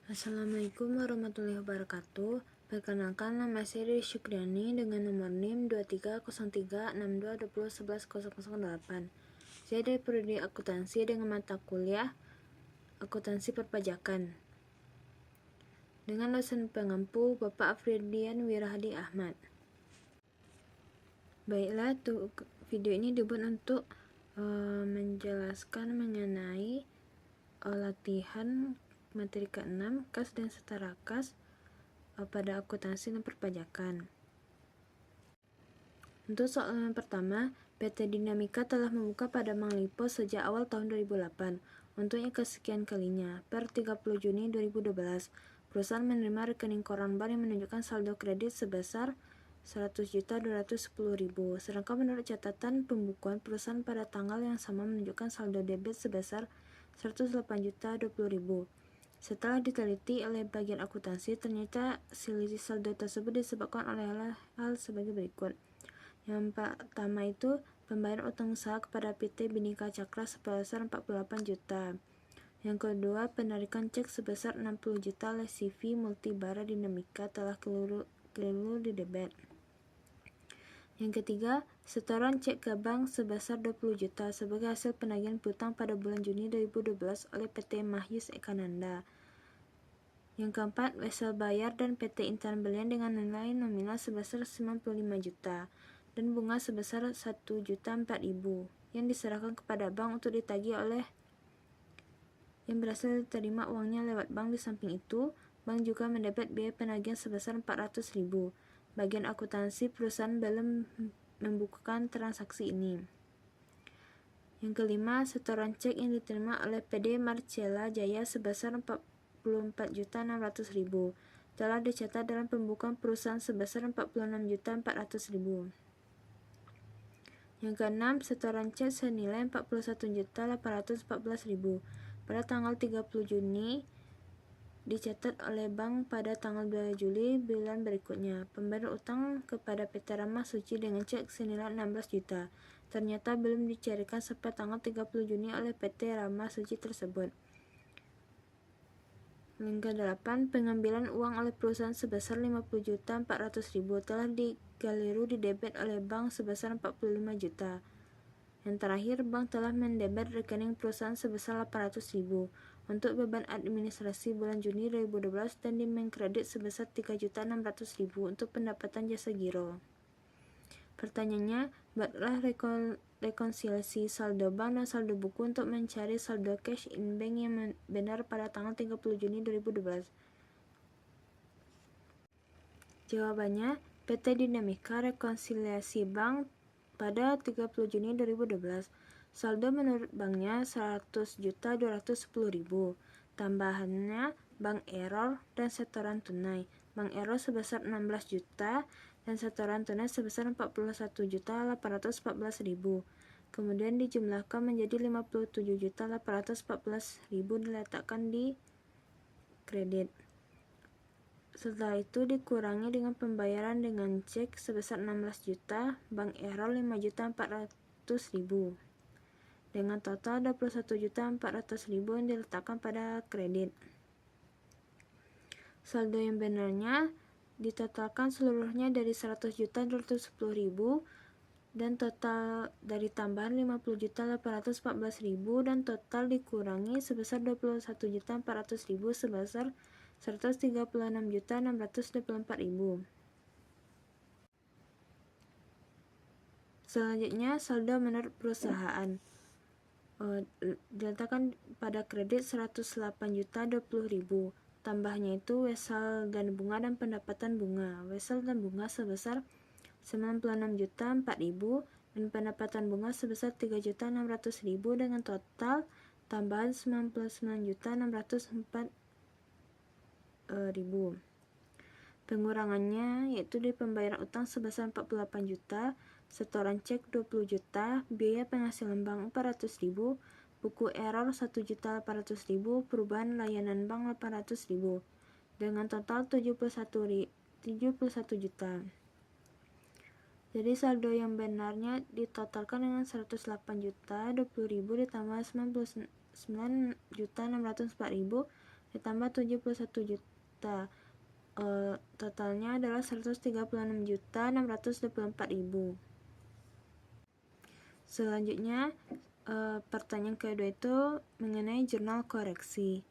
Assalamualaikum warahmatullahi wabarakatuh. Perkenalkan, nama saya Diri Syukriani dengan nomor NIM 23036220110008. Saya dari Prodi Akuntansi dengan mata kuliah Akuntansi Perpajakan. Dengan dosen pengampu Bapak Afridian Wirahadi Ahmad. Baiklah, video ini dibuat untuk menjelaskan mengenai latihan materi ke-6 kas dan setara kas pada akuntansi dan perpajakan. Untuk soal yang pertama, PT Dinamika telah membuka pada Bank Lipo sejak awal tahun 2008. Untuk yang kesekian kalinya, per 30 Juni 2012, perusahaan menerima rekening koran bank yang menunjukkan saldo kredit sebesar 100.210.000. Sedangkan menurut catatan pembukuan perusahaan pada tanggal yang sama menunjukkan saldo debit sebesar 108.020.000. Setelah diteliti oleh bagian akuntansi, ternyata selisih saldo tersebut disebabkan oleh hal sebagai berikut. Yang pertama itu, pembayaran utang usaha kepada PT Bhinneka Cakra sebesar 48 juta. Yang kedua, penarikan cek sebesar 60 juta oleh CV Multibara Dinamika telah keliru di debit. Yang ketiga, setoran cek ke bank sebesar 20 juta sebagai hasil penagihan piutang pada bulan Juni 2012 oleh PT Mahyus Ekananda. Yang keempat, wesel bayar dan PT Intan Belian dengan nilai nominal sebesar 95 juta dan bunga sebesar 1.004.000 yang diserahkan kepada bank untuk ditagih oleh yang berhasil diterima uangnya lewat bank. Di samping itu, bank juga mendebet biaya penagihan sebesar 400.000. Bagian akuntansi perusahaan belum membukukan transaksi ini. Yang kelima, setoran cek yang diterima oleh PD Marcella Jaya sebesar 44.600.000 telah dicatat dalam pembukuan perusahaan sebesar 46.400.000. Yang keenam, setoran cek senilai 41.814.000 pada tanggal 30 Juni dicatat oleh bank pada tanggal 2 Juli bulan berikutnya. Pembayaran utang kepada PT Ramah Suci dengan cek senilai 16 juta ternyata belum dicairkan sampai tanggal 30 Juni oleh PT Ramah Suci tersebut. Yang ke-8, pengambilan uang oleh perusahaan sebesar 50.400.000 telah digaliru di debit oleh bank sebesar 45 juta. Yang terakhir, bank telah mendebet rekening perusahaan sebesar 800.000 untuk beban administrasi bulan Juni 2012 dan dimengkredit sebesar 3.600.000 untuk pendapatan jasa giro. Pertanyaannya, buatlah rekonsiliasi saldo bank dan saldo buku untuk mencari saldo cash in bank yang benar pada tanggal 30 Juni 2012. Jawabannya, PT Dinamika rekonsiliasi bank pada 30 Juni 2012. Saldo menurut banknya 100.210.000. Tambahannya bank error dan setoran tunai. Bank error sebesar 16 juta dan setoran tunai sebesar 41.814.000. Kemudian dijumlahkan menjadi 57.814.000 diletakkan di kredit. Setelah itu dikurangi dengan pembayaran dengan cek sebesar 16 juta, bank error 5.400.000. Dengan total 21.400.000 yang diletakkan pada kredit. Saldo yang benarnya ditotalkan seluruhnya dari 100.210.000 dan total dari tambahan 50.814.000 dan total dikurangi sebesar 21.400.000 sebesar 136.624.000. Selanjutnya, saldo menurut perusahaan diletakkan pada kredit 108.020.000. Tambahnya itu wesel dan bunga dan pendapatan bunga. Wesel dan bunga sebesar 96.004.000 dan pendapatan bunga sebesar 3.600.000 dengan total tambahan 99.604.000. Pengurangannya yaitu di pembayaran utang sebesar 48 juta, setoran cek 20 juta, biaya penghasilan bank 400.000, buku error 1.800.000, perubahan layanan bank 800.000, dengan total 71 juta. Jadi saldo yang benarnya ditotalkan dengan 108.020.000 ditambah 99.604.000 ditambah 71 juta. Totalnya adalah 136.624.000. Selanjutnya, pertanyaan kedua itu mengenai jurnal koreksi.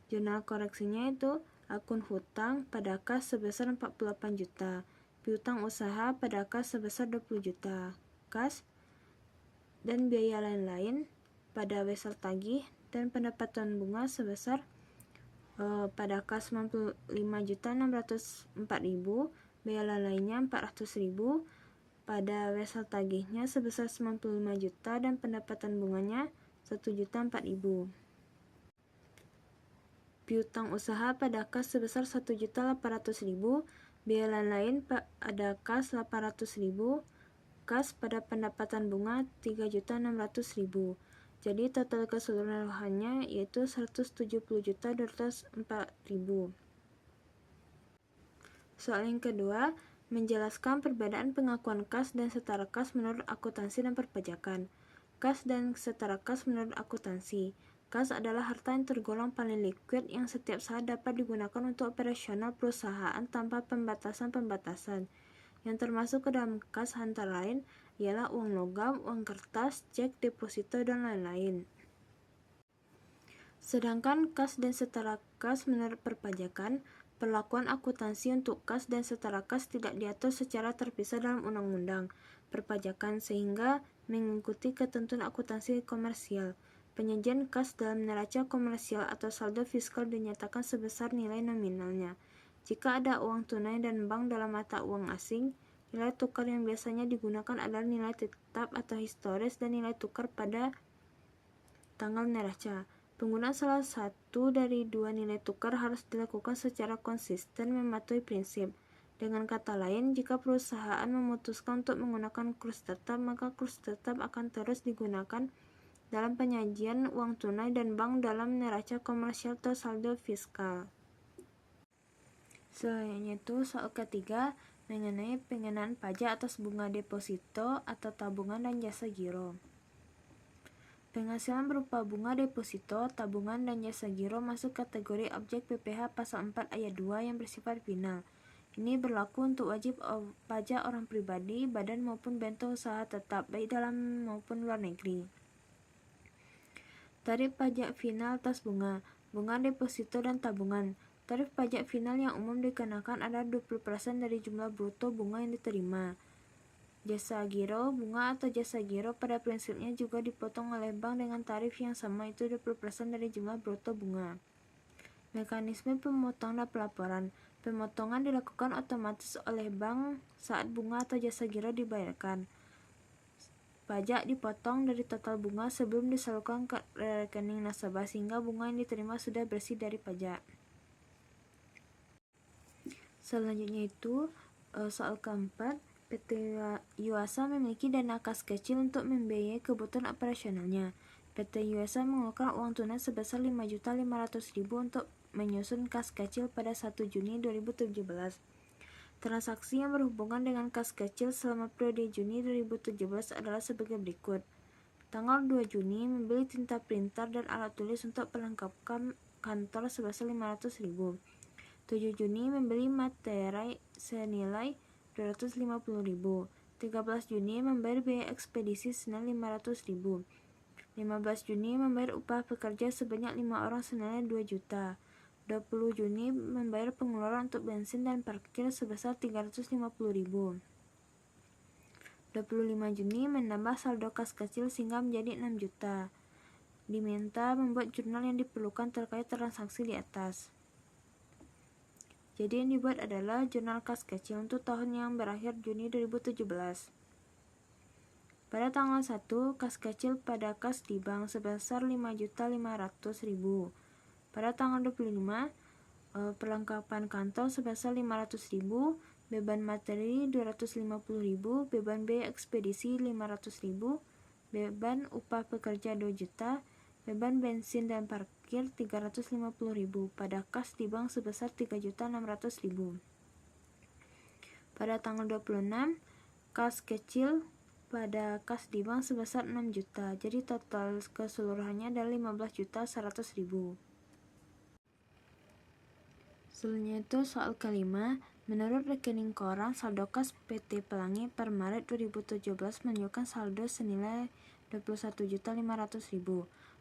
Jurnal koreksinya itu akun hutang pada kas sebesar 48 juta, piutang usaha pada kas sebesar 20 juta, kas dan biaya lain-lain pada wesel tagih dan pendapatan bunga sebesar pada kas 95.604.000, biaya lainnya 400.000, pada wesel tagihnya sebesar 95 juta dan pendapatan bunganya 1.004.000. Piutang usaha pada kas sebesar 1.800.000, biaya lain pada kas 800.000, kas pada pendapatan bunga 3.600.000. Jadi total keseluruhannya yaitu 170.204.000. Soal yang kedua, menjelaskan perbedaan pengakuan kas dan setara kas menurut akuntansi dan perpajakan. Kas dan setara kas menurut akuntansi. Kas adalah harta yang tergolong paling liquid yang setiap saat dapat digunakan untuk operasional perusahaan tanpa pembatasan-pembatasan. Yang termasuk ke dalam kas antara lain ialah uang logam, uang kertas, cek, deposito, dan lain-lain. Sedangkan kas dan setara kas menurut perpajakan, perlakuan akuntansi untuk kas dan setara kas tidak diatur secara terpisah dalam undang-undang perpajakan sehingga mengikuti ketentuan akuntansi komersial. Penyajian kas dalam neraca komersial atau saldo fiskal dinyatakan sebesar nilai nominalnya. Jika ada uang tunai dan bank dalam mata uang asing, nilai tukar yang biasanya digunakan adalah nilai tetap atau historis dan nilai tukar pada tanggal neraca. Penggunaan salah satu dari dua nilai tukar harus dilakukan secara konsisten mematuhi prinsip. Dengan kata lain, jika perusahaan memutuskan untuk menggunakan kurs tetap, maka kurs tetap akan terus digunakan dalam penyajian uang tunai dan bank dalam neraca komersial atau saldo fiskal. Selanjutnya itu soal ketiga mengenai pengenaan pajak atas bunga deposito atau tabungan dan jasa giro. Penghasilan berupa bunga deposito, tabungan, dan jasa giro masuk kategori objek PPh pasal 4 ayat 2 yang bersifat final. Ini berlaku untuk wajib pajak orang pribadi, badan maupun bentol usaha tetap, baik dalam maupun luar negeri. Tarif pajak final atas bunga deposito, dan tabungan. Tarif pajak final yang umum dikenakan adalah 20% dari jumlah bruto bunga yang diterima. Jasa giro, bunga atau jasa giro pada prinsipnya juga dipotong oleh bank dengan tarif yang sama, itu 20% dari jumlah bruto bunga. Mekanisme pemotongan dan pelaporan. Pemotongan dilakukan otomatis oleh bank saat bunga atau jasa giro dibayarkan. Pajak dipotong dari total bunga sebelum disalurkan ke rekening nasabah sehingga bunga yang diterima sudah bersih dari pajak. Selanjutnya itu soal keempat, PT Yuasa memiliki dana kas kecil untuk membiayai kebutuhan operasionalnya. PT Yuasa mengeluarkan uang tunai sebesar 5.500.000 untuk menyusun kas kecil pada 1 Juni 2017. Transaksi yang berhubungan dengan kas kecil selama periode Juni 2017 adalah sebagai berikut. Tanggal 2 Juni membeli tinta printer dan alat tulis untuk perlengkapan kantor sebesar 500.000. 7 Juni membeli materai senilai 250.000. 13 Juni membayar biaya ekspedisi senilai 500.000. 15 Juni membayar upah pekerja sebanyak 5 orang senilai 2 juta. 20 Juni membayar pengeluaran untuk bensin dan parkir sebesar 350.000. 25 Juni menambah saldo kas kecil sehingga menjadi 6 juta. Diminta membuat jurnal yang diperlukan terkait transaksi di atas. Jadi yang dibuat adalah jurnal kas kecil untuk tahun yang berakhir Juni 2017. Pada tanggal 1, kas kecil pada kas di bank sebesar 5.500.000. Pada tanggal 25, perlengkapan kantor sebesar 500.000, beban materi 250.000, beban biaya ekspedisi 500.000, beban upah pekerja 2 juta, beban bensin dan parkir 350.000 pada kas di bank sebesar 3.600.000. Pada tanggal 26, kas kecil pada kas di bank sebesar 6 juta. Jadi total keseluruhannya adalah 15.100.000. Selanjutnya itu soal kelima. Menurut rekening koran, saldo kas PT Pelangi per Maret 2017 menunjukkan saldo senilai 21.500.000.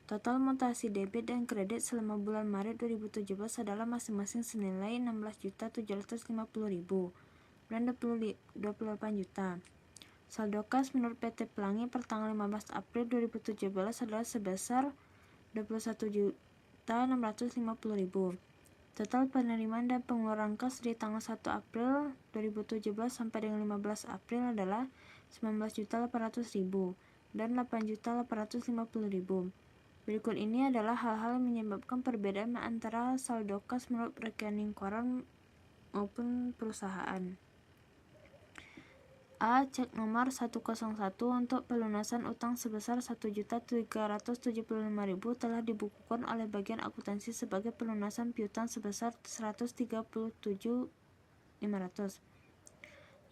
Total mutasi debit dan kredit selama bulan Maret 2017 adalah masing-masing senilai 16.750.000 dan 28 juta. Saldo kas menurut PT Pelangi per tanggal 15 April 2017 adalah sebesar 21.650.000. Total penerimaan dan pengeluaran kas di tanggal 1 April 2017 sampai dengan 15 April adalah 19.800.000 dan 8.850.000. Berikut ini adalah hal-hal yang menyebabkan perbedaan antara saldo kas menurut rekening koran maupun perusahaan. A. Cek nomor 101 untuk pelunasan utang sebesar 1.375.000 telah dibukukan oleh bagian akuntansi sebagai pelunasan piutang sebesar 137.500.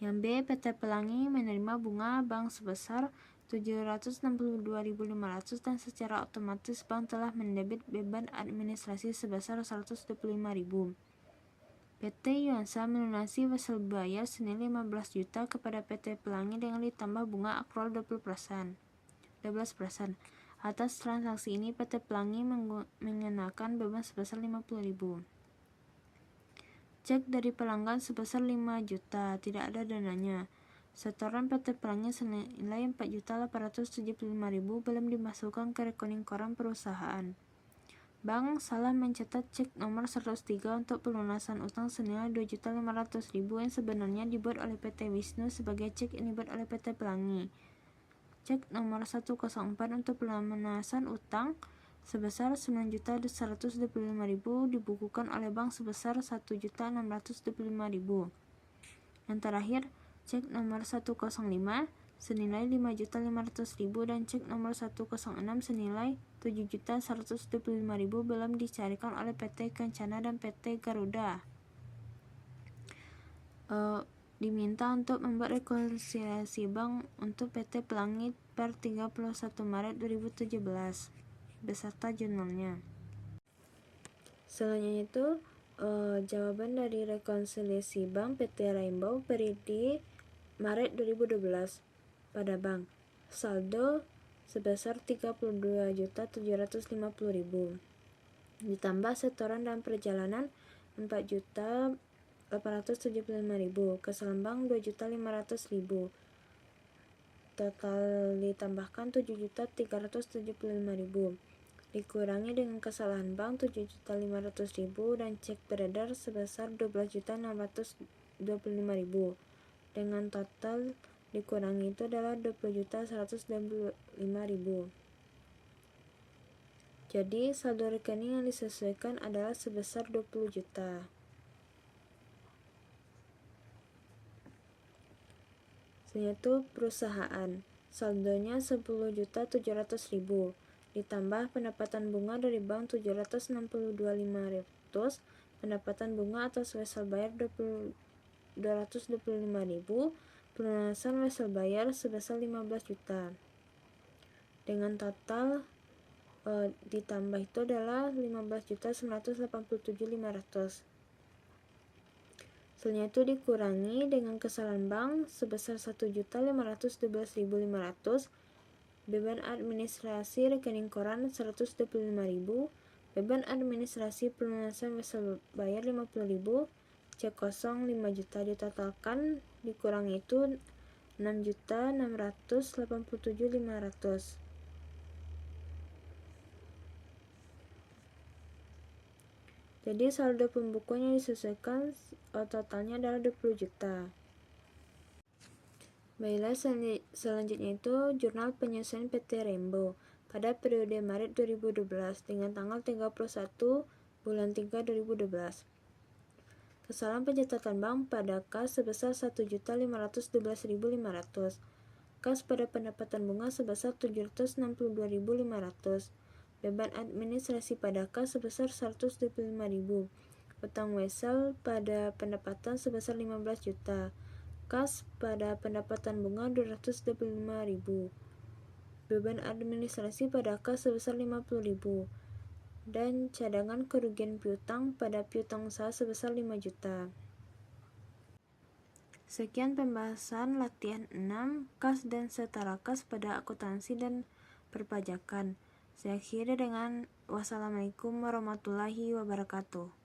Yang B. PT Pelangi menerima bunga bank sebesar 762.500 dan secara otomatis bank telah mendebit beban administrasi sebesar 125.000. PT Yuansa melunasi wesel bayar senilai 15 juta kepada PT Pelangi dengan ditambah bunga akrual 12%. Atas transaksi ini PT Pelangi mengenakan beban sebesar 50.000. Cek dari pelanggan sebesar 5 juta, tidak ada dananya. Setoran PT Pelangi senilai 4.875.000 belum dimasukkan ke rekening koran perusahaan. Bank salah mencatat cek nomor 103 untuk pelunasan utang senilai 2.500.000 yang sebenarnya dibuat oleh PT Wisnu sebagai cek yang dibuat oleh PT Pelangi. Cek nomor 104 untuk pelunasan utang sebesar 9.125.000 dibukukan oleh bank sebesar 1.625.000. Yang terakhir, cek nomor 105 senilai 5.500.000 dan cek nomor 106 senilai 7.125.000 belum dicarikan oleh PT Kencana dan PT Garuda. Diminta untuk membuat rekonsiliasi bank untuk PT Pelangi per 31 Maret 2017 beserta jurnalnya. Selanjutnya itu jawaban dari rekonsiliasi bank PT Rainbow periode Maret 2012 pada bank. Saldo sebesar 32.750.000 ditambah setoran dan perjalanan 4.875.000, kesalahan bank 2.500.000, total ditambahkan 7.375.000, dikurangi dengan kesalahan bank 7.500.000 dan cek beredar sebesar 12.625.000 dengan total dikurangi itu adalah 20.125.000. Jadi saldo rekening yang disesuaikan adalah sebesar 20 juta. Selanjutnya itu perusahaan. Saldonya 10.700.000 ditambah pendapatan bunga dari bank 762.500, pendapatan bunga atas wesel bayar 225.000, pelunasan wesel bayar sebesar 15 juta. Dengan total ditambah itu adalah 15.987.500. Selanjutnya itu dikurangi dengan kesalahan bank sebesar 1.512.500, beban administrasi rekening koran 125.000, beban administrasi pelunasan wesel bayar 50.000, cek kosong 5 juta ditotalkan dikurangi itu 6.687.500. Jadi saldo pembukuan yang disesuaikan totalnya adalah 20 juta. Baiklah, selanjutnya itu jurnal penyusunan PT Rainbow pada periode Maret 2012 dengan tanggal 31 bulan 3 2012. Kesalahan pencatatan bank pada kas sebesar 1.512.500, kas pada pendapatan bunga sebesar 762.500, beban administrasi pada kas sebesar 125.000, utang wesel pada pendapatan sebesar 15 juta, kas pada pendapatan bunga 225.000, beban administrasi pada kas sebesar 50.000, dan cadangan kerugian piutang pada piutang usaha sebesar 5 juta. Sekian pembahasan latihan 6 kas dan setara kas pada akuntansi dan perpajakan. Saya akhiri dengan wassalamualaikum warahmatullahi wabarakatuh.